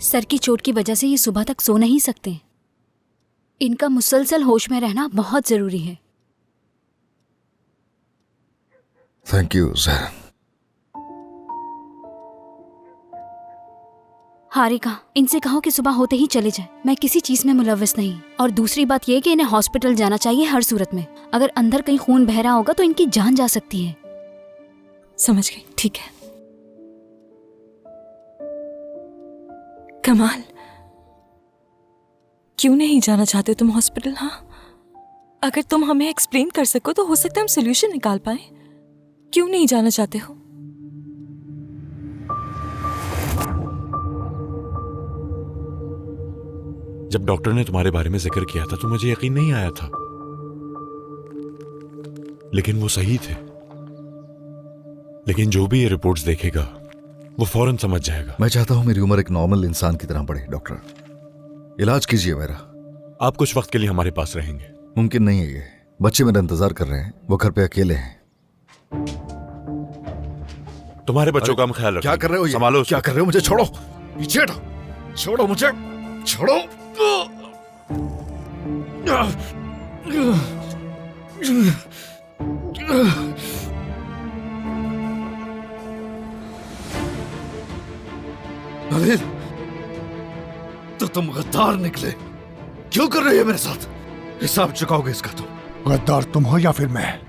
Sir की चोट की वजह से ये सुबह तक सो नहीं सकते। इनका मुसलसल होश में रहना बहुत जरूरी है। Thank you sir. हारिका, इनसे कहो कि सुबह होते ही चले जाए। मैं किसी चीज में मुलव्वस नहीं। और दूसरी बात यह कि इन्हें हॉस्पिटल जाना चाहिए हर सूरत में। अगर अंदर कहीं खून बह रहा होगा तो इनकी जान जा सकती है। समझ गई, ठीक है। कमाल, क्यों नहीं जाना चाहते तुम हॉस्पिटल? हाँ, अगर तुम हमें एक्सप्लेन कर सको तो हो सकता है हम सोल्यूशन निकाल पाए। क्यों नहीं जाना चाहते हो? जब डॉक्टर ने तुम्हारे बारे में जिक्र किया था तो मुझे यकीन नहीं आया था, लेकिन वो सही थे। लेकिन जो भी ये रिपोर्ट्स देखेगा वो फौरन समझ जाएगा। मैं चाहता हूं मेरी उम्र एक नॉर्मल इंसान की तरह बढ़े। डॉक्टर, इलाज कीजिए मेरा। आप कुछ वक्त के लिए हमारे पास रहेंगे? मुमकिन नहीं है ये। बच्चे मेरा इंतजार कर रहे हैं, वो घर पे अकेले हैं। तुम्हारे बच्चों का हम ख्याल रखेंगे। क्या कर रहे हो? संभालो। क्या कर रहे हो? मुझे छोड़ो, पीछे हटो। छोड़ो मुझे, छोड़ो। अनिल, तो तुम गद्दार निकले। क्यों कर रहे हो मेरे साथ? हिसाब चुकाओगे इसका तुम। गद्दार तुम हो या फिर मैं?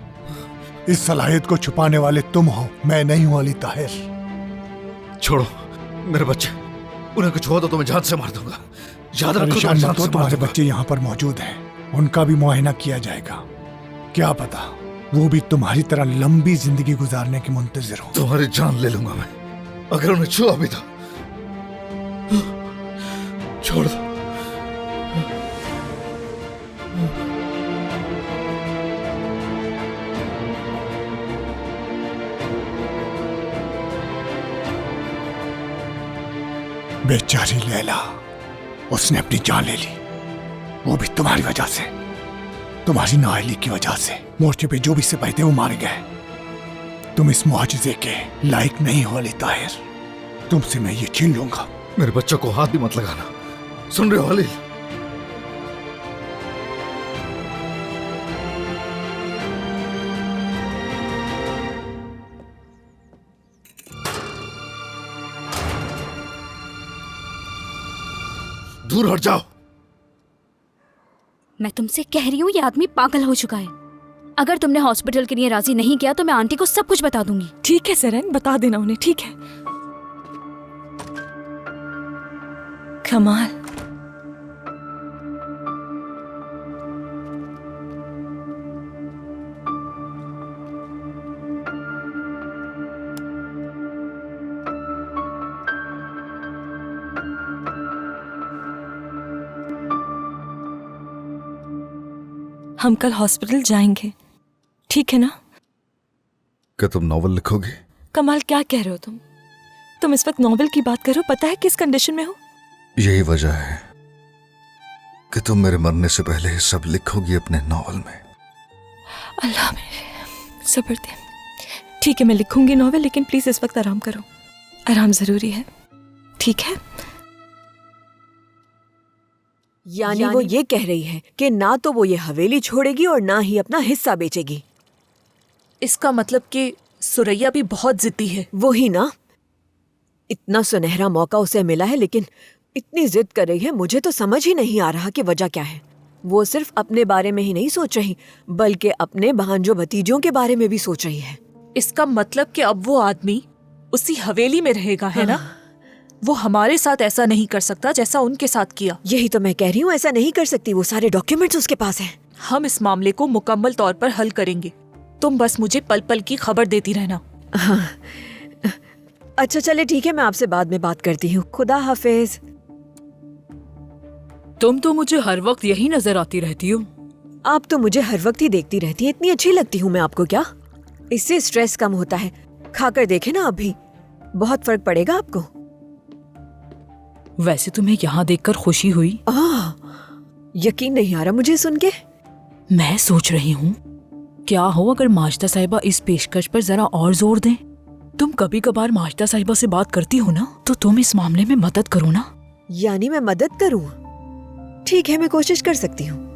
इस सलाहियत को छुपाने वाले तुम हो, मैं नहीं हूं अली ताहिर। छोड़ो मेरे बच्चे, उन्हें कुछ हुआ तो तुम्हें जान से मार दूंगा। याद रखो, परेशान मत हो, तुम्हारे बच्चे यहाँ पर मौजूद हैं। उनका भी मुआयना किया जाएगा। क्या पता वो भी तुम्हारी तरह लंबी जिंदगी गुजारने के मुंतजिर हो। तुम्हारी जान ले लूंगा मैं अगर उन्हें छुआ भी था। छोड़ दो। बेचारी लैला, उसने अपनी जान ले ली, वो भी तुम्हारी वजह से, तुम्हारी नाअहली की वजह से। मोर्चे पे जो भी सिपाही थे वो मारे गए। तुम इस मुआजिजे के लायक नहीं हो अली ताहिर। तुमसे मैं ये छीन लूंगा। मेरे बच्चों को हाथ भी मत लगाना, सुन रहे हो अली? दूर हट जाओ। मैं तुमसे कह रही हूँ ये आदमी पागल हो चुका है। अगर तुमने हॉस्पिटल के लिए राजी नहीं किया तो मैं आंटी को सब कुछ बता दूंगी। ठीक है सरन, बता देना उन्हें, ठीक है? कमाल, हम कल हॉस्पिटल जाएंगे, ठीक है ना? क्या तुम नॉवल लिखोगे? कमाल, क्या कह रहे हो तुम? तुम इस वक्त नॉवल की बात करो। पता है किस कंडीशन में हो? यही वजह है कि तुम मेरे मरने से पहले ये सब लिखोगी अपने नॉवल में। अल्लाह मेरे सब्र दे। ठीक है, मैं लिखूंगी नॉवल, लेकिन प्लीज इस वक्त आराम करो। आराम जरूरी है, ठीक है? यानी वो ये कह रही है कि ना तो वो ये हवेली छोड़ेगी और ना ही अपना हिस्सा बेचेगी। इसका मतलब कि सुरैया भी बहुत जिद्दी है। वो ही ना, इतना सुनहरा मौका उसे मिला है लेकिन इतनी जिद कर रही है। मुझे तो समझ ही नहीं आ रहा कि वजह क्या है। वो सिर्फ अपने बारे में ही नहीं सोच रही बल्कि अपने भांजों भतीजों के बारे में भी सोच रही है। इसका मतलब कि अब वो आदमी उसी हवेली में रहेगा, है ना? वो हमारे साथ ऐसा नहीं कर सकता जैसा उनके साथ किया। यही तो मैं कह रही हूँ, ऐसा नहीं कर सकती। वो सारे डॉक्यूमेंट्स उसके पास हैं। हम इस मामले को मुकम्मल तौर पर हल करेंगे। तुम बस मुझे पल पल की खबर देती रहना। हाँ। अच्छा चले ठीक है, मैं आपसे बाद में बात करती हूँ। खुदा हाफिज। तुम तो मुझे हर वक्त यही नजर आती रहती हो। आप तो मुझे हर वक्त ही देखती रहती है। इतनी अच्छी लगती हूँ मैं आपको क्या? इससे स्ट्रेस कम होता है। खाकर देखे ना, अभी बहुत फर्क पड़ेगा आपको। वैसे तुम्हें यहाँ देखकर खुशी हुई? यकीन नहीं आ रहा मुझे सुन के। मैं सोच रही हूँ क्या हो अगर माजदा साहिबा इस पेशकश पर जरा और जोर दें। तुम कभी कभार माजदा साहिबा से बात करती हो ना, तो तुम इस मामले में मदद करो ना। यानी मैं मदद करूं? ठीक है, मैं कोशिश कर सकती हूँ।